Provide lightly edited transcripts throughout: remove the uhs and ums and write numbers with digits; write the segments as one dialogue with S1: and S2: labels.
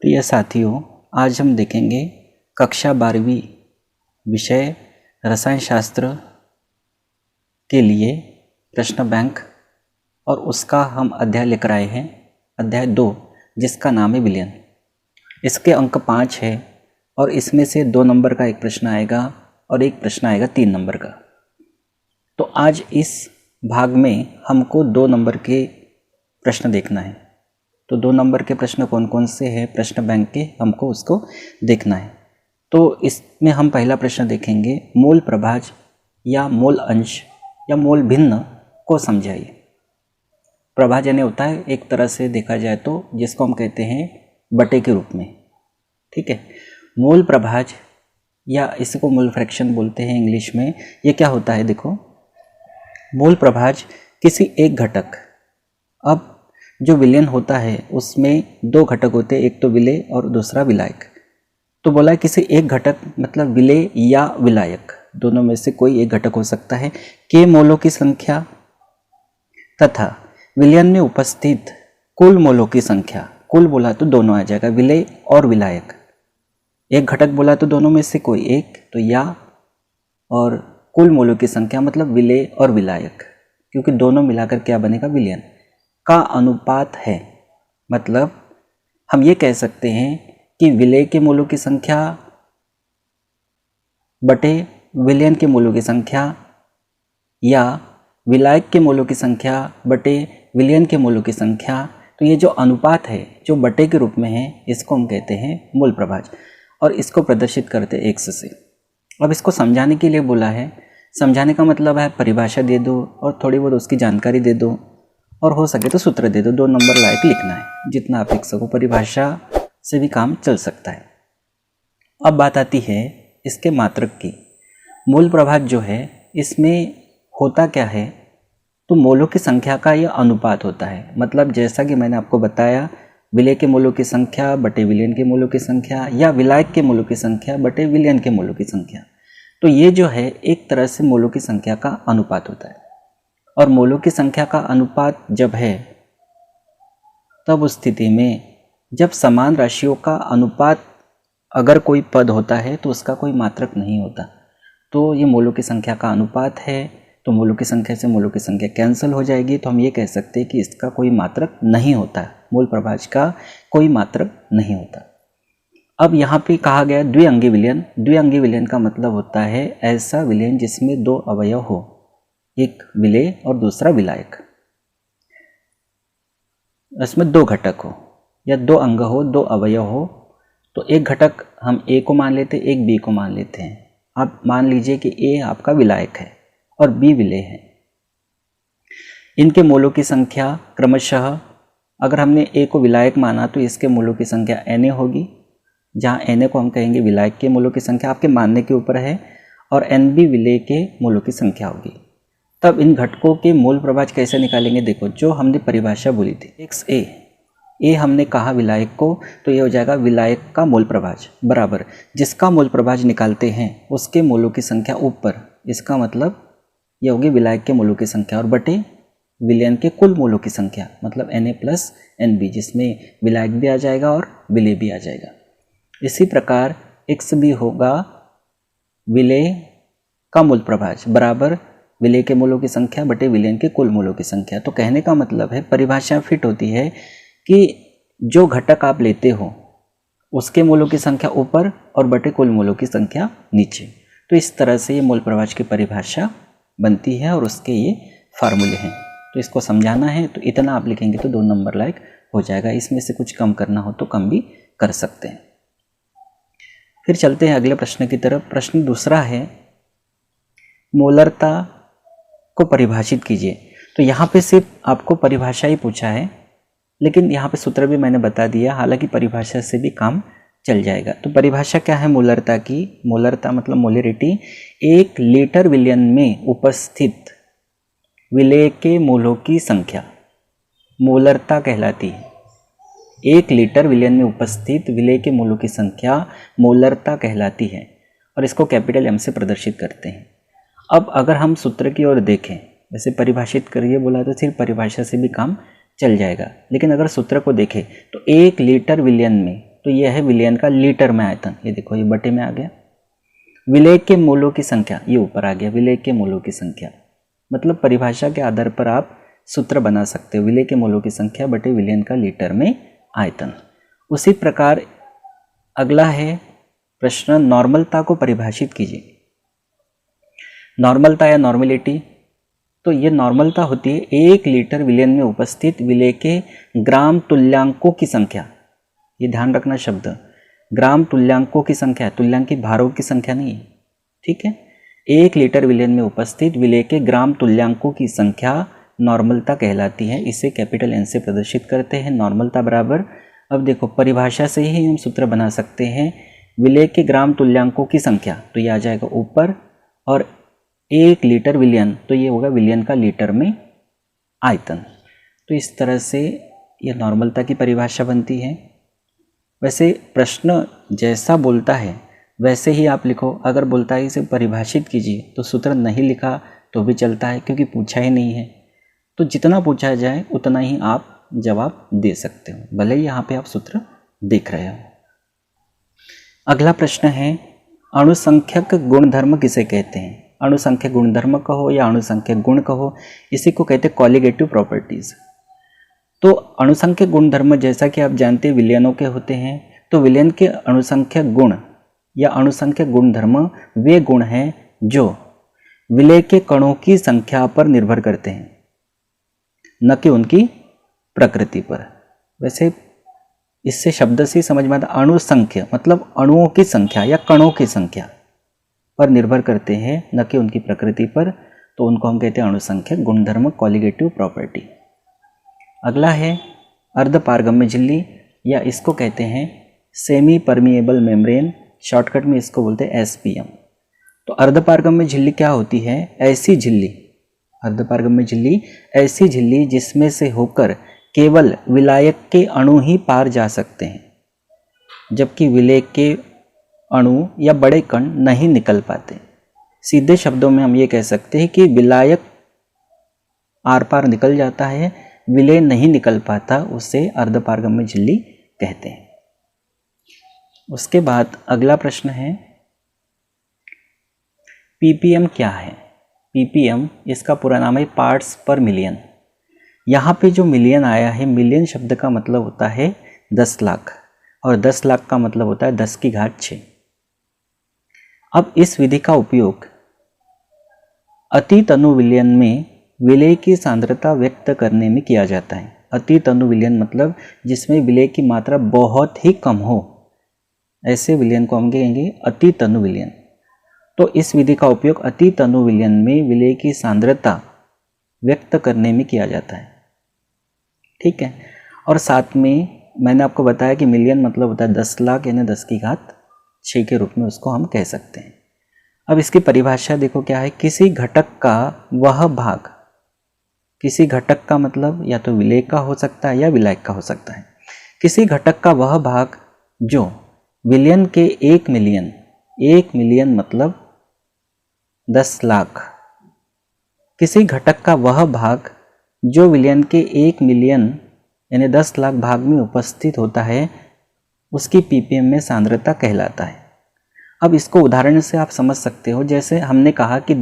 S1: प्रिय साथियों, आज हम देखेंगे कक्षा 12वीं विषय रसायन शास्त्र के लिए प्रश्न बैंक और उसका हम अध्याय लेकर आए हैं, अध्याय 2, जिसका नाम है विलयन। इसके अंक 5 है और इसमें से 2 नंबर का एक प्रश्न आएगा और एक प्रश्न आएगा 3 नंबर का। तो आज इस भाग में हमको 2 नंबर के प्रश्न देखना है। तो 2 नंबर के प्रश्न कौन कौन से हैं प्रश्न बैंक के, हमको उसको देखना है। तो इसमें हम पहला प्रश्न देखेंगे, मूल प्रभाज या मूल अंश या मूल भिन्न को समझाइए। प्रभाज यानी होता है एक तरह से देखा जाए तो जिसको हम कहते हैं बटे के रूप में, ठीक है। मूल प्रभाज या इसको मूल फ्रैक्शन बोलते हैं इंग्लिश में। ये क्या होता है, देखो, मूल प्रभाज किसी एक घटक, अब जो विलयन होता है उसमें 2 घटक होते हैं, एक तो विलेय और दूसरा विलायक। तो बोला है किसी एक घटक मतलब विलेय या विलायक, दोनों में से कोई एक घटक हो सकता है, के मोलों की संख्या तथा विलयन में उपस्थित कुल मोलों की संख्या। कुल बोला तो दोनों आ जाएगा, विलेय और विलायक। एक घटक बोला तो दोनों में से कोई एक, तो या, और कुल मोलों की संख्या मतलब विलेय और विलायक, क्योंकि दोनों मिलाकर क्या बनेगा, विलयन का अनुपात है। मतलब हम ये कह सकते हैं कि विलेय के मोलों की संख्या बटे विलयन के मोलों की संख्या, या विलायक के मोलों की संख्या बटे विलयन के मोलों की संख्या। तो ये जो अनुपात है जो बटे के रूप में है, इसको हम कहते हैं मूल प्रभाज, और इसको प्रदर्शित करते हैं x से। अब इसको समझाने के लिए बोला है, समझाने का मतलब है परिभाषा दे दो और थोड़ी बहुत उसकी जानकारी दे दो, और हो सके तो सूत्र दे दो। 2 नंबर लायक लिखना है, जितना आप लिख सको, परिभाषा से भी काम चल सकता है। अब बात आती है इसके मात्रक की। मूल प्रभाज जो है इसमें होता क्या है, तो मोलों की संख्या का यह अनुपात होता है। मतलब जैसा कि मैंने आपको बताया, विलेय के मोलों की संख्या बटे विलयन के मोलों की संख्या, या विलायक के मोलों की संख्या बटे विलयन के मोलों की संख्या। तो ये जो है एक तरह से मोलों की संख्या का अनुपात होता है। और मोलों की संख्या का अनुपात जब है, तब उस स्थिति में जब समान राशियों का अनुपात अगर कोई पद होता है तो उसका कोई मात्रक नहीं होता। तो ये मोलों की संख्या का अनुपात है, तो मोलों की संख्या से मोलों की संख्या कैंसिल हो जाएगी, तो हम ये कह सकते हैं कि इसका कोई मात्रक नहीं होता, मूल प्रभाज का कोई मात्रक नहीं होता। अब यहाँ पे कहा गया द्विअंगी विलयन। द्विअंगी विलयन का मतलब होता है ऐसा विलयन जिसमें 2 अवयव हो, एक विलेय और दूसरा विलायक। इसमें 2 घटक हो या 2 अंग हो, 2 अवयव हो। तो एक घटक हम ए को मान लेते हैं, एक बी को मान लेते हैं। आप मान लीजिए कि ए आपका विलायक है और बी विलेय है। इनके मोलों की संख्या क्रमशः, अगर हमने ए को विलायक माना तो इसके मोलों की संख्या Na होगी, जहाँ Na को हम कहेंगे विलायक के मोलों की संख्या, आपके मानने के ऊपर है, और Nb विलेय के मोलों की संख्या होगी। तब इन घटकों के मूल प्रभाज कैसे निकालेंगे, देखो, जो हमने परिभाषा बोली थी XA, ए हमने कहा विलायक को, तो ये हो जाएगा विलायक का मूल प्रभाज बराबर जिसका मूल प्रभाज निकालते हैं उसके मोलों की संख्या ऊपर। इसका मतलब ये होगी विलायक के मोलों की संख्या, और बटे विलयन के कुल मोलों की संख्या, मतलब Na प्लस Nb, जिसमें विलायक भी आ जाएगा और विलेय भी आ जाएगा। इसी प्रकार XB होगा विलेय का मूल प्रभाज बराबर विलेय के मोलों की संख्या बटे विलयन के कुल मोलों की संख्या। तो कहने का मतलब है परिभाषा फिट होती है कि जो घटक आप लेते हो उसके मोलों की संख्या ऊपर और बटे कुल मोलों की संख्या नीचे। तो इस तरह से ये मूल प्रभाज की परिभाषा बनती है और उसके ये फार्मूले हैं। तो इसको समझाना है तो इतना आप लिखेंगे तो 2 नंबर लायक हो जाएगा। इसमें से कुछ कम करना हो तो कम भी कर सकते हैं। फिर चलते हैं अगले प्रश्न की तरफ। प्रश्न दूसरा है, मोलरता को परिभाषित कीजिए। तो यहाँ पे सिर्फ आपको परिभाषा ही पूछा है, लेकिन यहाँ पे सूत्र भी मैंने बता दिया, हालांकि परिभाषा से भी काम चल जाएगा। तो परिभाषा क्या है मोलरता की? मोलरता मतलब मोलरिटी, 1 लीटर विलयन में उपस्थित विलेय के मोलों की संख्या मोलरता कहलाती है। 1 लीटर विलयन में उपस्थित विलेय के मोलों की संख्या मोलरता कहलाती है, और इसको कैपिटल M से प्रदर्शित करते हैं। अब अगर हम सूत्र की ओर देखें, वैसे परिभाषित करिए बोला तो सिर्फ परिभाषा से भी काम चल जाएगा, लेकिन अगर सूत्र को देखें तो 1 लीटर विलयन में तो यह है विलयन का लीटर में आयतन, ये देखो ये बटे में आ गया। विलय के मोलों की संख्या, ये ऊपर आ गया विलय के मोलों की संख्या, मतलब परिभाषा के आधार पर आप सूत्र बना सकते हो, विलय के मोलों की संख्या बटे विलयन का लीटर में आयतन। उसी प्रकार अगला है प्रश्न, नॉर्मलता को परिभाषित कीजिए। नॉर्मलता या नॉर्मलिटी, तो ये नॉर्मलता होती है 1 लीटर विलयन में उपस्थित विलय के ग्राम तुल्यांकों की संख्या। ये ध्यान रखना शब्द, ग्राम तुल्यांकों की संख्या, तुल्यांकित भारों की संख्या नहीं है, ठीक है। 1 लीटर विलयन में उपस्थित विलय के ग्राम तुल्यांकों की संख्या नॉर्मलता कहलाती है। इसे कैपिटल एन से प्रदर्शित करते हैं। नॉर्मलता बराबर, अब देखो परिभाषा से ही हम सूत्र बना सकते हैं, विलय के ग्राम तुल्यांकों की संख्या, तो ये आ जाएगा ऊपर, और 1 लीटर विलयन, तो ये होगा विलयन का लीटर में आयतन। तो इस तरह से यह नॉर्मलता की परिभाषा बनती है। वैसे प्रश्न जैसा बोलता है वैसे ही आप लिखो। अगर बोलता है इसे परिभाषित कीजिए तो सूत्र नहीं लिखा तो भी चलता है, क्योंकि पूछा ही नहीं है। तो जितना पूछा जाए उतना ही आप जवाब दे सकते हो, भले ही यहाँ पे आप सूत्र देख रहे हो। अगला प्रश्न है, अणुसंख्यक गुणधर्म किसे कहते हैं? अणुसंख्यक गुणधर्म कहो या अणुसंख्यक गुण कहो, इसी को कहते हैं कॉलिगेटिव प्रॉपर्टीज। तो अणुसंख्यक गुणधर्म जैसा कि आप जानते हैं विलयनों के होते हैं, तो विलयन के अणुसंख्यक गुण या अणुसंख्यक गुणधर्म वे गुण हैं जो विलय के कणों की संख्या पर निर्भर करते हैं, न कि उनकी प्रकृति पर। वैसे इससे शब्द से समझ में आता, अणुसंख्य मतलब अणुओं की संख्या या कणों की संख्या पर निर्भर करते हैं, न कि उनकी प्रकृति पर, तो उनको हम कहते हैं अणुसंख्यक गुणधर्म, कॉलिगेटिव प्रॉपर्टी। अगला है अर्धपारगम्य झिल्ली, या इसको कहते हैं सेमी परमिएबल मेम्ब्रेन, शॉर्टकट में इसको बोलते हैं SPM। तो अर्धपारगम्य झिल्ली क्या होती है? ऐसी झिल्ली, अर्धपारगम्य झिल्ली ऐसी झिल्ली जिसमें से होकर केवल विलायक के अणु ही पार जा सकते हैं, जबकि विलय के अणु या बड़े कण नहीं निकल पाते। सीधे शब्दों में हम ये कह सकते हैं कि विलायक आर पार निकल जाता है, विलय नहीं निकल पाता, उसे अर्धपारगम्य झिल्ली कहते हैं। उसके बाद अगला प्रश्न है, PPM क्या है? PPM इसका पूरा नाम है पार्ट्स पर मिलियन। यहाँ पे जो मिलियन आया है, मिलियन शब्द का मतलब होता है 10 लाख, और 10 लाख का मतलब होता है 10 की घात 6। अब इस विधि का उपयोग अति तनु विलयन में विलय की सांद्रता व्यक्त करने में किया जाता है। अति तनु विलयन मतलब जिसमें विलय की मात्रा बहुत ही कम हो, ऐसे विलयन को हम कहेंगे अति तनु विलयन। तो इस विधि का उपयोग अति तनु विलयन में विलय की सांद्रता व्यक्त करने में किया जाता है, ठीक है। और साथ में मैंने आपको बताया कि मिलियन मतलब होता है 10 लाख, यानी 10 की घात 6 के रूप में उसको हम कह सकते हैं। अब इसकी परिभाषा देखो क्या है, किसी घटक का वह भाग, किसी घटक का मतलब या तो विलय का हो सकता है या विलायक का हो सकता है। किसी घटक का वह भाग जो विलयन के 1 मिलियन, 1 मिलियन मतलब 10 लाख, किसी घटक का वह भाग जो विलयन के 1 मिलियन यानी 10 लाख भाग में उपस्थित होता है, उसकी PPM में सांद्रता कहलाता है। अब इसको उदाहरण से आप समझ सकते हो। जैसे हमने कहा कि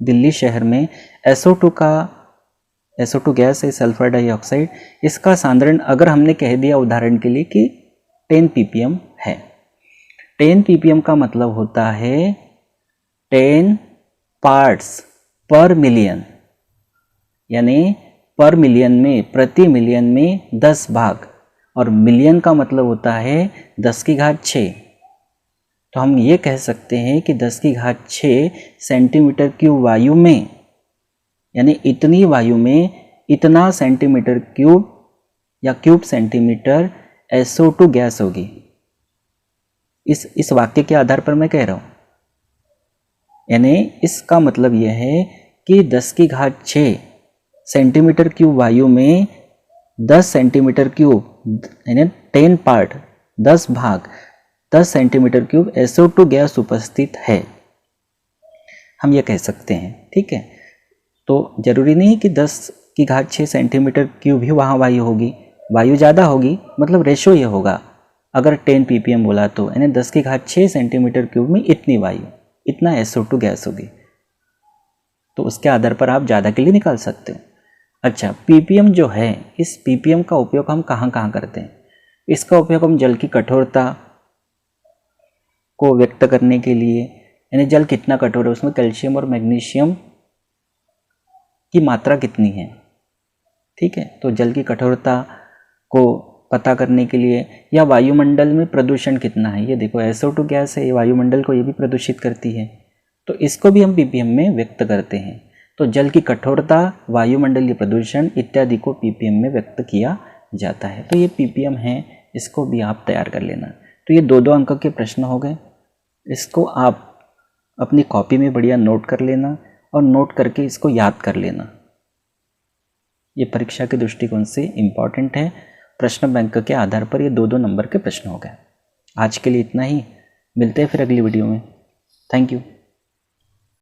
S1: दिल्ली शहर में SO2 गैस है, सल्फर डाइऑक्साइड, इसका सांद्रण अगर हमने कह दिया उदाहरण के लिए कि 10 ppm है। 10 ppm का मतलब होता है 10 पार्ट्स पर मिलियन, यानी पर मिलियन में, प्रति मिलियन में 10 भाग, और मिलियन का मतलब होता है 10 की घात 6। तो हम ये कह सकते हैं कि 10 की घात 6 सेंटीमीटर क्यूब वायु में, यानी इतनी वायु में इतना सेंटीमीटर क्यूब या क्यूब सेंटीमीटर SO2 गैस होगी। इस वाक्य के आधार पर मैं कह रहा हूँ, यानी इसका मतलब यह है कि 10 की घात 6 सेंटीमीटर क्यूब वायु में 10 सेंटीमीटर क्यूब यानी 10 पार्ट, 10 भाग, 10 सेंटीमीटर क्यूब SO2 गैस उपस्थित है, हम ये कह सकते हैं, ठीक है। तो जरूरी नहीं कि 10 की घात 6 सेंटीमीटर क्यूब ही वहाँ वायु होगी, वायु ज़्यादा होगी मतलब रेशो ये होगा, अगर 10 ppm बोला तो यानी 10⁶ सेंटीमीटर क्यूब में इतनी वायु, इतना SO2 गैस होगी। तो उसके आधार पर आप ज़्यादा के लिए निकाल सकते हो। अच्छा, ppm जो है, इस ppm का उपयोग हम कहाँ कहाँ करते हैं? इसका उपयोग हम जल की कठोरता को व्यक्त करने के लिए, यानी जल कितना कठोर है, उसमें कैल्शियम और मैग्नीशियम की मात्रा कितनी है, ठीक है, तो जल की कठोरता को पता करने के लिए, या वायुमंडल में प्रदूषण कितना है, ये देखो SO2 गैस है, ये वायुमंडल को ये भी प्रदूषित करती है, तो इसको भी हम ppm में व्यक्त करते हैं। तो जल की कठोरता, वायुमंडलीय प्रदूषण इत्यादि को ppm में व्यक्त किया जाता है। तो ये ppm है, इसको भी आप तैयार कर लेना। तो ये 2-2 अंक के प्रश्न हो गए, इसको आप अपनी कॉपी में बढ़िया नोट कर लेना और नोट करके इसको याद कर लेना। ये परीक्षा के दृष्टिकोण से इम्पॉर्टेंट है। प्रश्न बैंक के आधार पर ये 2-2 नंबर के प्रश्न हो गए। आज के लिए इतना ही, मिलते हैं फिर अगली वीडियो में। Thank you.